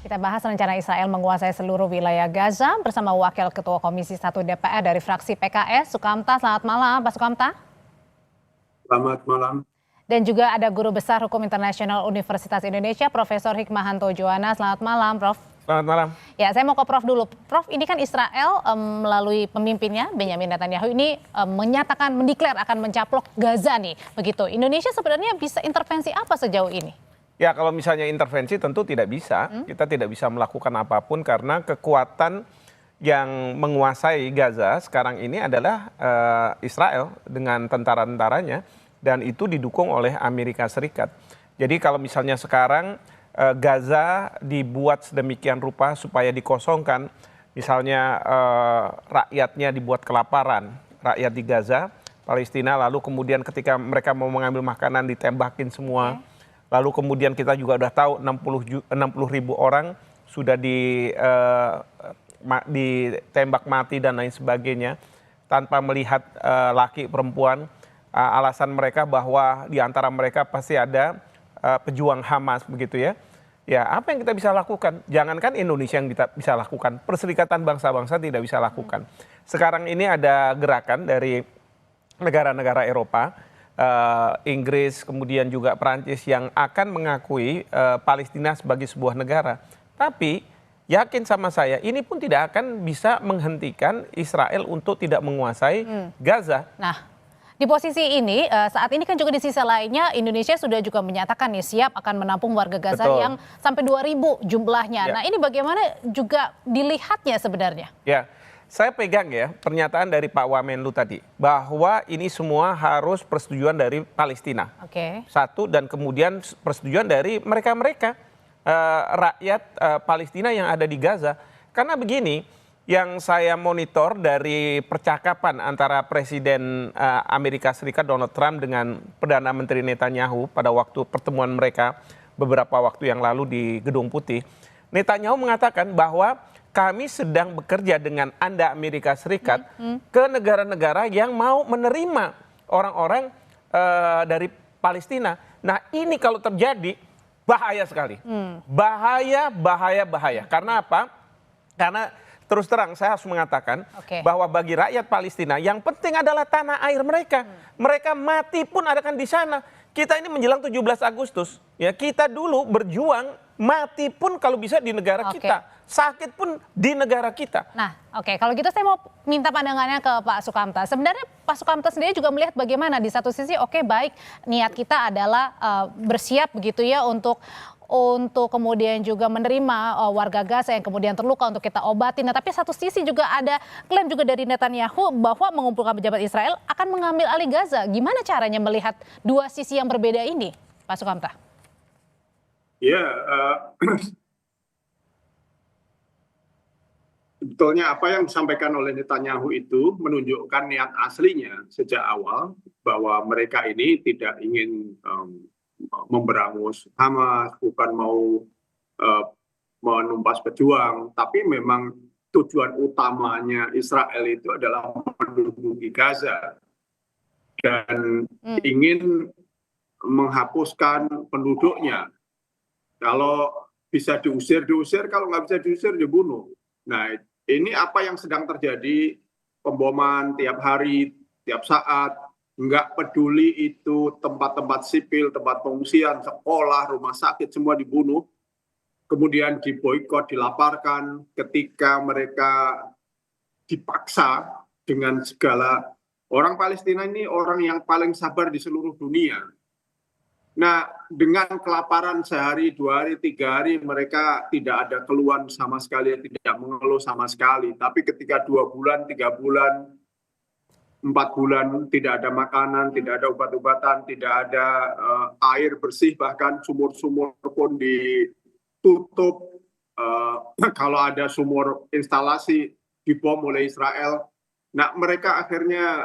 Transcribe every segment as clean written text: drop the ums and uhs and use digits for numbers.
Kita bahas rencana Israel menguasai seluruh wilayah Gaza bersama Wakil Ketua Komisi 1 DPR dari fraksi PKS, Sukamta. Selamat malam, Pak Sukamta. Selamat malam. Dan juga ada Guru Besar Hukum Internasional Universitas Indonesia, Profesor Hikmahanto Juwana. Selamat malam, Prof. Selamat malam. Ya, saya mau ke Prof dulu. Prof, ini kan Israel melalui pemimpinnya Benyamin Netanyahu ini menyatakan mendeklar akan mencaplok Gaza nih, begitu. Indonesia sebenarnya bisa intervensi apa sejauh ini? Ya, kalau misalnya intervensi tentu tidak bisa. Kita tidak bisa melakukan apapun karena kekuatan yang menguasai Gaza sekarang ini adalah Israel dengan tentara-tentaranya, dan itu didukung oleh Amerika Serikat. Jadi kalau misalnya sekarang Gaza dibuat sedemikian rupa supaya dikosongkan, misalnya rakyatnya dibuat kelaparan, rakyat di Gaza, Palestina, lalu kemudian ketika mereka mau mengambil makanan ditembakin semua. Lalu kemudian kita juga udah tahu 60 ribu orang sudah ditembak mati dan lain sebagainya tanpa melihat laki perempuan. Alasan mereka bahwa di antara mereka pasti ada pejuang Hamas, begitu ya. Ya, apa yang kita bisa lakukan? Jangankan Indonesia yang kita bisa lakukan, Perserikatan Bangsa-Bangsa tidak bisa lakukan. Sekarang ini ada gerakan dari negara-negara Eropa, Inggris, kemudian juga Perancis yang akan mengakui Palestina sebagai sebuah negara. Tapi yakin sama saya, ini pun tidak akan bisa menghentikan Israel untuk tidak menguasai Gaza. Nah, di posisi ini, saat ini kan juga di sisi lainnya Indonesia sudah juga menyatakan nih siap akan menampung warga Gaza yang sampai 2.000 jumlahnya. Ya. Nah, ini bagaimana juga dilihatnya sebenarnya? Ya. Saya pegang ya pernyataan dari Pak Wamenlu tadi bahwa ini semua harus persetujuan dari Palestina. Satu, dan kemudian persetujuan dari mereka-mereka rakyat Palestina yang ada di Gaza. Karena begini, yang saya monitor dari percakapan antara Presiden Amerika Serikat Donald Trump dengan Perdana Menteri Netanyahu pada waktu pertemuan mereka beberapa waktu yang lalu di Gedung Putih, Netanyahu mengatakan bahwa kami sedang bekerja dengan Anda Amerika Serikat ke negara-negara yang mau menerima orang-orang dari Palestina. Nah, ini kalau terjadi bahaya sekali. Bahaya. Karena apa? Karena terus terang saya harus mengatakan bahwa bagi rakyat Palestina yang penting adalah tanah air mereka. Mereka mati pun adakan di sana. Kita ini menjelang 17 Agustus. Ya, kita dulu berjuang, mati pun kalau bisa di negara kita. Sakit pun di negara kita. Nah, kalau gitu saya mau minta pandangannya ke Pak Sukamta. Sebenarnya Pak Sukamta sendiri juga melihat bagaimana di satu sisi baik niat kita adalah bersiap begitu ya untuk kemudian juga menerima warga Gaza yang kemudian terluka untuk kita obati. Nah, tapi satu sisi juga ada klaim juga dari Netanyahu bahwa mengumpulkan pejabat Israel akan mengambil alih Gaza. Gimana caranya melihat dua sisi yang berbeda ini, Pak Sukamta? Ya, sebetulnya apa yang disampaikan oleh Netanyahu itu menunjukkan niat aslinya sejak awal bahwa mereka ini tidak ingin memberangus Hamas, bukan mau menumpas pejuang, tapi memang tujuan utamanya Israel itu adalah menduduki Gaza dan ingin menghapuskan penduduknya. Kalau bisa diusir, kalau nggak bisa diusir, dibunuh. Nah, ini apa yang sedang terjadi, pemboman tiap hari, tiap saat, nggak peduli itu tempat-tempat sipil, tempat pengungsian, sekolah, rumah sakit, semua dibunuh. Kemudian diboikot, dilaparkan ketika mereka dipaksa dengan segala. Orang Palestina ini orang yang paling sabar di seluruh dunia. Nah, dengan kelaparan sehari, 2 hari, 3 hari, mereka tidak ada keluhan sama sekali, tidak mengeluh sama sekali. Tapi ketika 2 bulan, 3 bulan, 4 bulan, tidak ada makanan, tidak ada obat-obatan, tidak ada air bersih, bahkan sumur-sumur pun ditutup. Kalau ada sumur instalasi, dibom oleh Israel. Nah, mereka akhirnya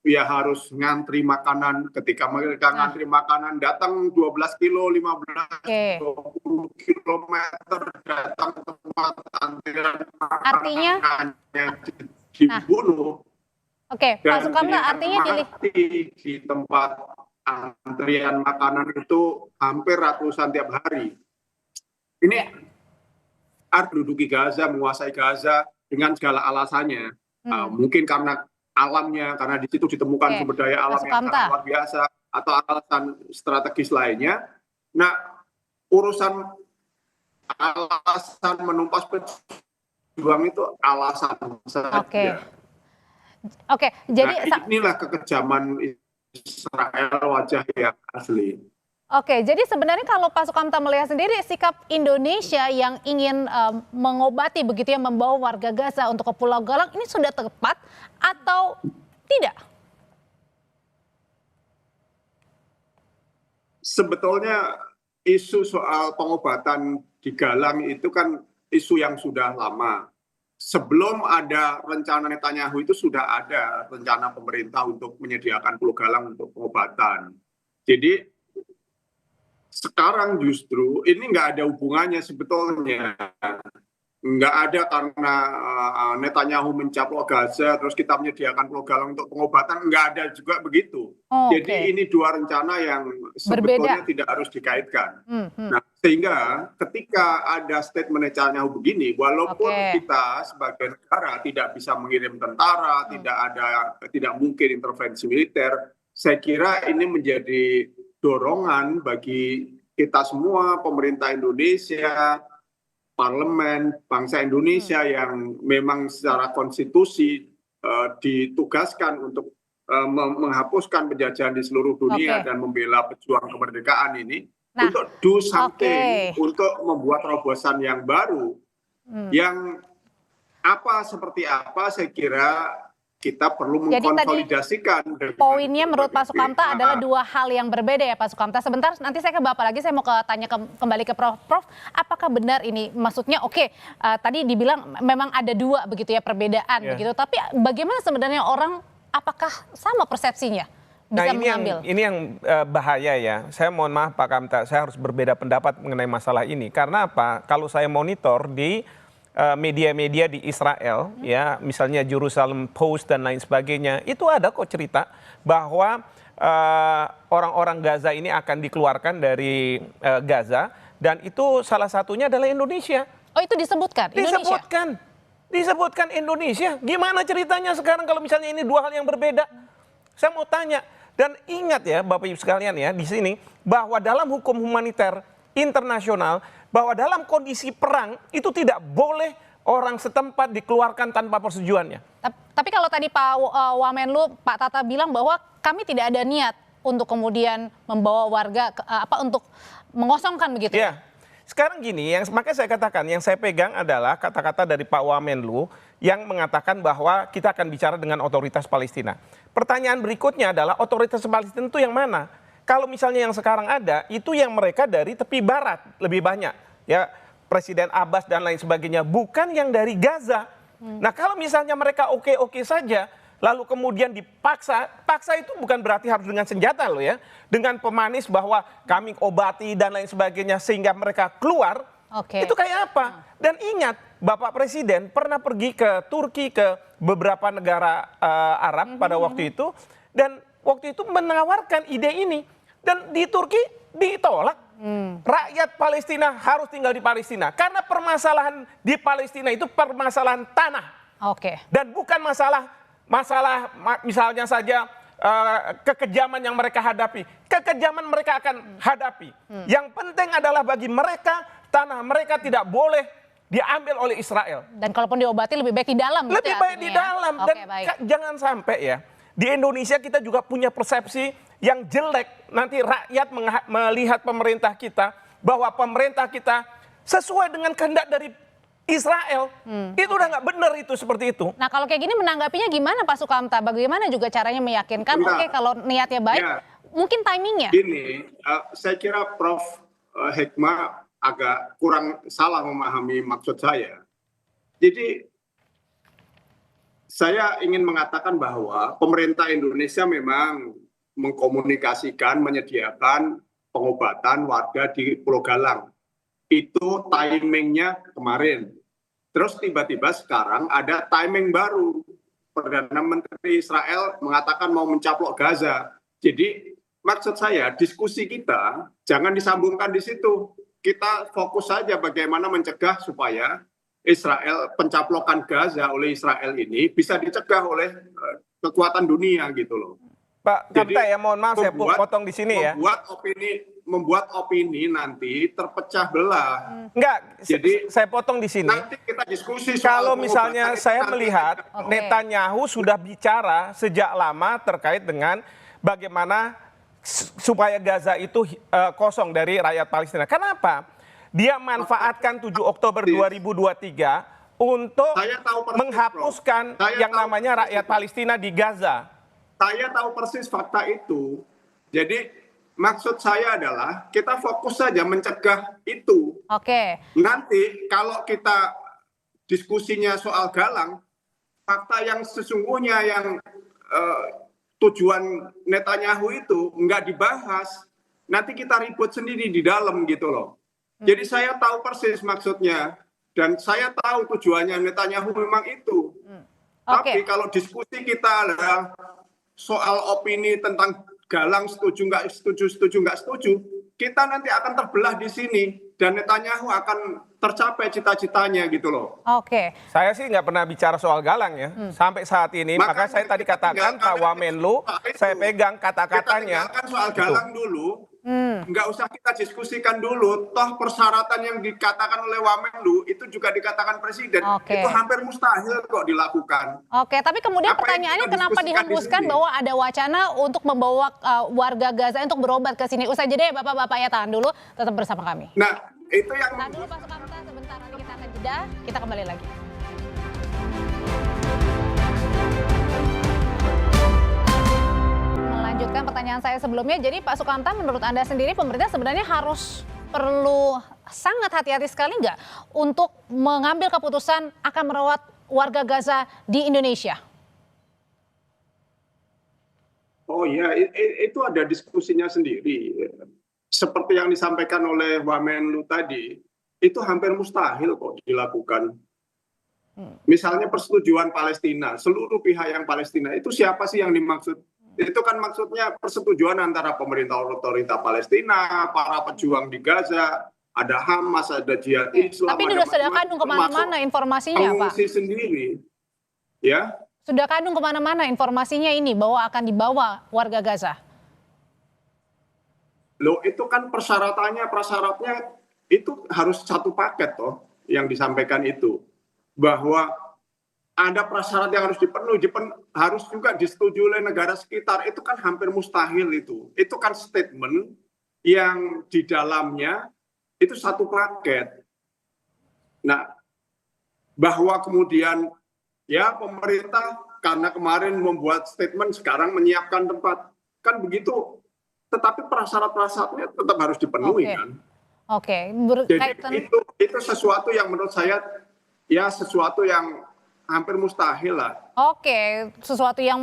ya harus ngantri makanan. Ketika mereka ngantri makanan, datang 12 kilo, 15, 20 kilometer, datang ke tempat antrian makanan yang dibunuh. Pak Sukamta, artinya di tempat antrian makanan itu hampir ratusan tiap hari. Ini harus menduduki Gaza, menguasai Gaza dengan segala alasannya. Mungkin karena alamnya, karena di situ ditemukan sumber daya alam yang sangat luar biasa, atau alasan strategis lainnya. Nah, urusan alasan menumpas pejuang itu alasan saja. Oke, jadi inilah kekejaman Israel wajah yang asli. Oke, jadi sebenarnya kalau Pak Sukamta melihat sendiri sikap Indonesia yang ingin mengobati begitu ya, membawa warga Gaza untuk ke Pulau Galang ini sudah tepat atau tidak? Sebetulnya isu soal pengobatan di Galang itu kan isu yang sudah lama. Sebelum ada rencana Netanyahu itu sudah ada rencana pemerintah untuk menyediakan Pulau Galang untuk pengobatan. Jadi sekarang justru ini nggak ada hubungannya sebetulnya. Nggak ada karena Netanyahu mencaplok Gaza terus kita menyediakan Pulau Galang untuk pengobatan, nggak ada juga begitu. Jadi ini dua rencana yang sebetulnya tidak harus dikaitkan. Nah, sehingga ketika ada statement Netanyahu begini, walaupun kita sebagai negara tidak bisa mengirim tentara, tidak mungkin intervensi militer, saya kira ini menjadi dorongan bagi kita semua, pemerintah Indonesia, parlemen, bangsa Indonesia yang memang secara konstitusi ditugaskan untuk menghapuskan penjajahan di seluruh dunia dan membela pejuang kemerdekaan ini, untuk do something, untuk membuat terobosan yang baru, yang seperti apa saya kira kita perlu mengkonsolidasikan. Jadi tadi poinnya menurut Pak Sukamta adalah dua hal yang berbeda ya Pak Sukamta. Sebentar nanti saya ke Bapak lagi, saya mau tanya kembali ke Prof. Prof, apakah benar ini? Maksudnya tadi dibilang memang ada dua begitu ya perbedaan begitu. Tapi bagaimana sebenarnya orang, apakah sama persepsinya? Bisa mengambil? Ini yang bahaya ya. Saya mohon maaf Pak Kamta, saya harus berbeda pendapat mengenai masalah ini. Karena apa? Kalau saya monitor di media-media di Israel, ya misalnya Jerusalem Post dan lain sebagainya, itu ada kok cerita bahwa orang-orang Gaza ini akan dikeluarkan dari Gaza, dan itu salah satunya adalah Indonesia. Oh, itu disebutkan? Disebutkan Indonesia. Gimana ceritanya sekarang kalau misalnya ini dua hal yang berbeda? Saya mau tanya, dan ingat ya Bapak Ibu sekalian ya di sini, bahwa dalam hukum humaniter internasional, bahwa dalam kondisi perang itu tidak boleh orang setempat dikeluarkan tanpa persetujuannya. Tapi kalau tadi Pak Wamenlu, Pak Tata bilang bahwa kami tidak ada niat untuk kemudian membawa warga untuk mengosongkan begitu. Ya. Sekarang gini, makanya saya katakan yang saya pegang adalah kata-kata dari Pak Wamenlu yang mengatakan bahwa kita akan bicara dengan otoritas Palestina. Pertanyaan berikutnya adalah otoritas Palestina itu yang mana? Kalau misalnya yang sekarang ada, itu yang mereka dari tepi barat lebih banyak. Ya, Presiden Abbas dan lain sebagainya, bukan yang dari Gaza. Nah, kalau misalnya mereka oke-oke saja, lalu kemudian paksa itu bukan berarti harus dengan senjata loh ya. Dengan pemanis bahwa kami obati dan lain sebagainya sehingga mereka keluar, itu kayak apa? Dan ingat, Bapak Presiden pernah pergi ke Turki, ke beberapa negara Arab pada waktu itu, dan waktu itu menawarkan ide ini. Dan di Turki ditolak. Rakyat Palestina harus tinggal di Palestina. Karena permasalahan di Palestina itu permasalahan tanah. Dan bukan masalah misalnya saja kekejaman yang mereka hadapi. Kekejaman mereka akan hadapi. Yang penting adalah bagi mereka, tanah mereka tidak boleh diambil oleh Israel. Dan kalaupun diobati lebih baik di dalam. Lebih baik di dalam. Dan jangan sampai ya, di Indonesia kita juga punya persepsi yang jelek, nanti rakyat melihat pemerintah kita, bahwa pemerintah kita sesuai dengan kehendak dari Israel. Itu udah nggak benar itu seperti itu. Nah, kalau kayak gini menanggapinya gimana Pak Sukamta? Bagaimana juga caranya meyakinkan? Kalau niatnya baik, mungkin timingnya. Gini, saya kira Prof. Hikmah agak kurang salah memahami maksud saya. Jadi saya ingin mengatakan bahwa pemerintah Indonesia memang mengkomunikasikan, menyediakan pengobatan warga di Pulau Galang. Itu timingnya kemarin. Terus tiba-tiba sekarang ada timing baru. Perdana Menteri Israel mengatakan mau mencaplok Gaza. Jadi maksud saya diskusi kita jangan disambungkan di situ. kita fokus saja bagaimana mencegah supaya Israel, pencaplokan Gaza oleh Israel ini bisa dicegah oleh kekuatan dunia gitu loh. Pak Kapta, ya mohon maaf saya potong di sini ya. Membuat opini nanti terpecah belah. Enggak, jadi saya potong di sini. Nanti kita diskusi soal kalau misalnya saya melihat Netanyahu sudah bicara sejak lama terkait dengan bagaimana supaya Gaza itu kosong dari rakyat Palestina. Kenapa? Dia manfaatkan 7 Oktober 2023 untuk menghapuskan yang namanya rakyat Palestina di Gaza. Saya tahu persis fakta itu. Jadi maksud saya adalah kita fokus saja mencegah itu. Oke. Nanti kalau kita diskusinya soal Galang, fakta yang sesungguhnya yang tujuan Netanyahu itu nggak dibahas. Nanti kita ribut sendiri di dalam gitu loh. Jadi saya tahu persis maksudnya. Dan saya tahu tujuannya Netanyahu memang itu. Tapi kalau diskusi kita adalah soal opini tentang Galang setuju nggak setuju, kita nanti akan terbelah di sini dan Netanyahu akan tercapai cita-citanya gitu loh. Oke. Saya sih nggak pernah bicara soal Galang ya sampai saat ini. Maka saya tadi katakan Pak Wamenlu, saya pegang kata-katanya. Kita soal Galang dulu. Nggak usah kita diskusikan dulu, toh persyaratan yang dikatakan oleh Wamenlu itu juga dikatakan Presiden, itu hampir mustahil kok dilakukan. Oke, tapi kemudian pertanyaannya kenapa dihembuskan bahwa ada wacana untuk membawa warga Gaza untuk berobat ke sini? Usai jeda ya Bapak-Bapak, ya tahan dulu, tetap bersama kami. Nah, itu yang... Tahan dulu Pak Sukamta, sebentar nanti kita akan jeda, kita kembali lagi. Lanjutkan pertanyaan saya sebelumnya. Jadi Pak Sukamta, menurut Anda sendiri pemerintah sebenarnya perlu sangat hati-hati sekali nggak untuk mengambil keputusan akan merawat warga Gaza di Indonesia? Oh ya, itu ada diskusinya sendiri. Seperti yang disampaikan oleh Wamenlu tadi, itu hampir mustahil kok dilakukan. Misalnya persetujuan Palestina, seluruh pihak yang Palestina, itu siapa sih yang dimaksud? Itu kan maksudnya persetujuan antara pemerintah otorita Palestina, para pejuang di Gaza, ada Hamas, ada Jihad Islam. Tapi sudah kandung kemana-mana informasinya, Pak. Pengungsi sendiri, ya. Sudah kandung kemana-mana informasinya ini bahwa akan dibawa warga Gaza. Loh, itu kan prasyaratnya itu harus satu paket toh yang disampaikan itu, bahwa ada prasyarat yang harus dipenuhi, harus juga disetujui oleh negara sekitar. Itu kan hampir mustahil itu. Itu kan statement yang di dalamnya itu satu paket. Nah, bahwa kemudian ya pemerintah karena kemarin membuat statement sekarang menyiapkan tempat, kan begitu. Tetapi prasyarat-prasyaratnya tetap harus dipenuhi kan. Oke. Jadi itu sesuatu yang menurut saya ya sesuatu yang hampir mustahil lah. Oke, sesuatu yang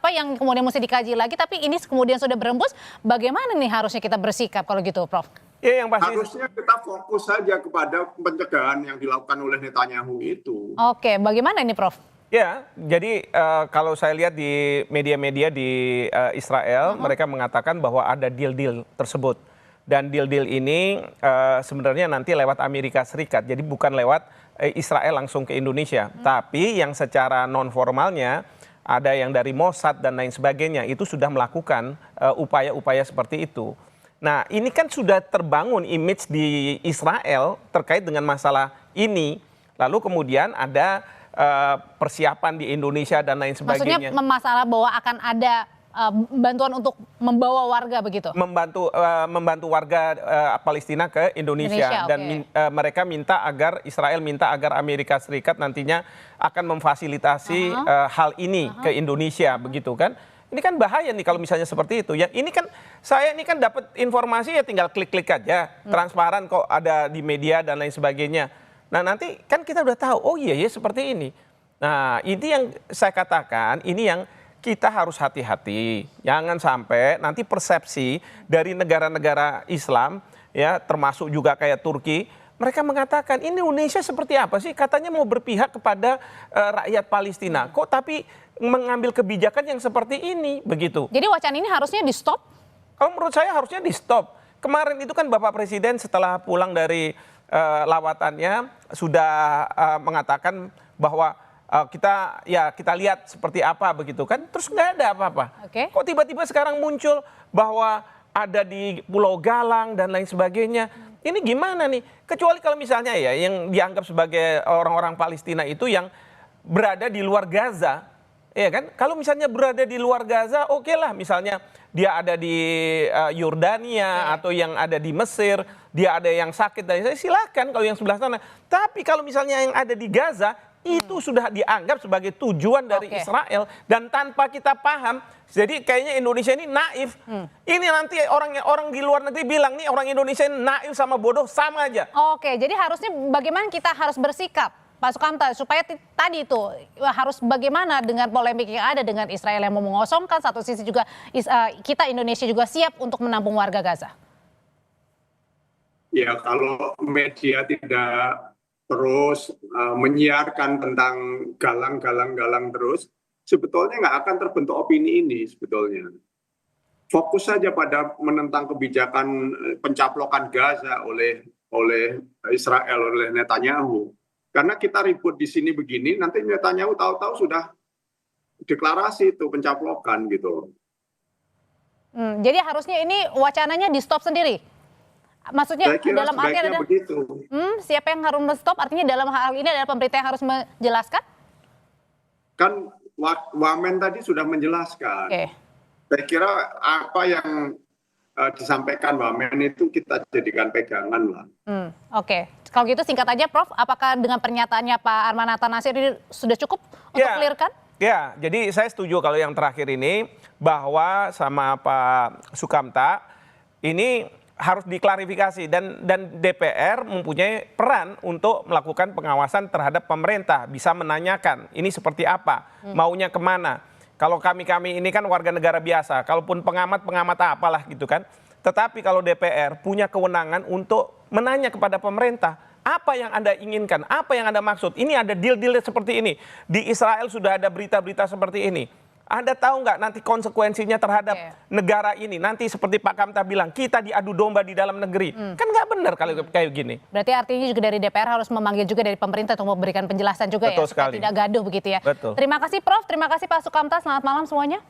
yang kemudian mesti dikaji lagi, tapi ini kemudian sudah berembus, bagaimana nih harusnya kita bersikap kalau gitu, Prof? Ya, yang pasti harusnya kita fokus saja kepada pencegahan yang dilakukan oleh Netanyahu itu. Oke, bagaimana ini, Prof? Ya, jadi kalau saya lihat di media-media di Israel, mereka mengatakan bahwa ada deal-deal tersebut. Dan deal-deal ini sebenarnya nanti lewat Amerika Serikat, jadi bukan lewat Israel langsung ke Indonesia. Tapi yang secara non formalnya ada yang dari Mossad dan lain sebagainya itu sudah melakukan upaya-upaya seperti itu. Nah, ini kan sudah terbangun image di Israel terkait dengan masalah ini. Lalu kemudian ada persiapan di Indonesia dan lain sebagainya. Maksudnya masalah bahwa akan ada bantuan untuk membawa warga begitu? Membantu warga Palestina ke Indonesia dan mereka Israel minta agar Amerika Serikat nantinya akan memfasilitasi hal ini ke Indonesia, begitu kan? Ini kan bahaya nih kalau misalnya seperti itu. Ya, ini kan saya dapat informasi ya tinggal klik-klik aja, transparan kok ada di media dan lain sebagainya. Nah, nanti kan kita udah tahu, oh iya ya seperti ini. Nah, ini yang saya katakan, ini yang kita harus hati-hati, jangan sampai nanti persepsi dari negara-negara Islam, ya termasuk juga kayak Turki, mereka mengatakan ini Indonesia seperti apa sih? Katanya mau berpihak kepada rakyat Palestina, kok tapi mengambil kebijakan yang seperti ini, begitu. Jadi wacana ini harusnya di stop? Kalau menurut saya harusnya di stop. kemarin itu kan Bapak Presiden setelah pulang dari lawatannya sudah mengatakan bahwa kita lihat seperti apa begitu kan, terus nggak ada apa-apa. Kok tiba-tiba sekarang muncul bahwa ada di Pulau Galang dan lain sebagainya. Ini gimana nih? Kecuali kalau misalnya ya yang dianggap sebagai orang-orang Palestina itu yang berada di luar Gaza, ya kan? Kalau misalnya berada di luar Gaza, oke lah. Misalnya dia ada di Yordania atau yang ada di Mesir, dia ada yang sakit dan silakan kalau yang sebelah sana. Tapi kalau misalnya yang ada di Gaza itu sudah dianggap sebagai tujuan dari Israel dan tanpa kita paham. Jadi kayaknya Indonesia ini naif. Ini nanti orang di luar negeri bilang nih orang Indonesia ini naif sama bodoh sama aja. Oke, jadi harusnya bagaimana kita harus bersikap, Pak Sukamta, supaya tadi itu harus bagaimana dengan polemik yang ada dengan Israel yang mau mengosongkan, satu sisi juga kita Indonesia juga siap untuk menampung warga Gaza. Ya, kalau media tidak terus menyiarkan tentang galang terus, sebetulnya nggak akan terbentuk opini ini sebetulnya. Fokus saja pada menentang kebijakan pencaplokan Gaza oleh Israel, oleh Netanyahu. Karena kita ribut di sini begini, nanti Netanyahu tahu-tahu sudah deklarasi itu pencaplokan gitu. Jadi harusnya ini wacananya di stop sendiri. Maksudnya dalam arti ada siapa yang harus men-stop? Artinya dalam hal ini adalah pemerintah yang harus menjelaskan? Kan Wamen tadi sudah menjelaskan. Saya kira apa yang disampaikan Wamen itu kita jadikan pegangan lah. Kalau gitu singkat aja Prof, apakah dengan pernyataannya Pak Arman Hatta Nasir ini sudah cukup untuk clear-kan? Ya, jadi saya setuju kalau yang terakhir ini bahwa sama Pak Sukamta ini harus diklarifikasi dan DPR mempunyai peran untuk melakukan pengawasan terhadap pemerintah, bisa menanyakan ini seperti apa, maunya kemana. Kalau kami ini kan warga negara biasa, kalaupun pengamat apalah gitu kan. Tetapi kalau DPR punya kewenangan untuk menanya kepada pemerintah, apa yang Anda inginkan, apa yang Anda maksud, ini ada deal-deal seperti ini. Di Israel sudah ada berita-berita seperti ini. Anda tahu nggak nanti konsekuensinya terhadap negara ini? Nanti seperti Pak Kamta bilang, kita diadu domba di dalam negeri. Kan nggak benar kalau kayak gini. Berarti artinya juga dari DPR harus memanggil juga dari pemerintah untuk memberikan penjelasan juga. Betul sekali. Tidak gaduh begitu ya. Betul. Terima kasih Prof, terima kasih Pak Sukamta, selamat malam semuanya.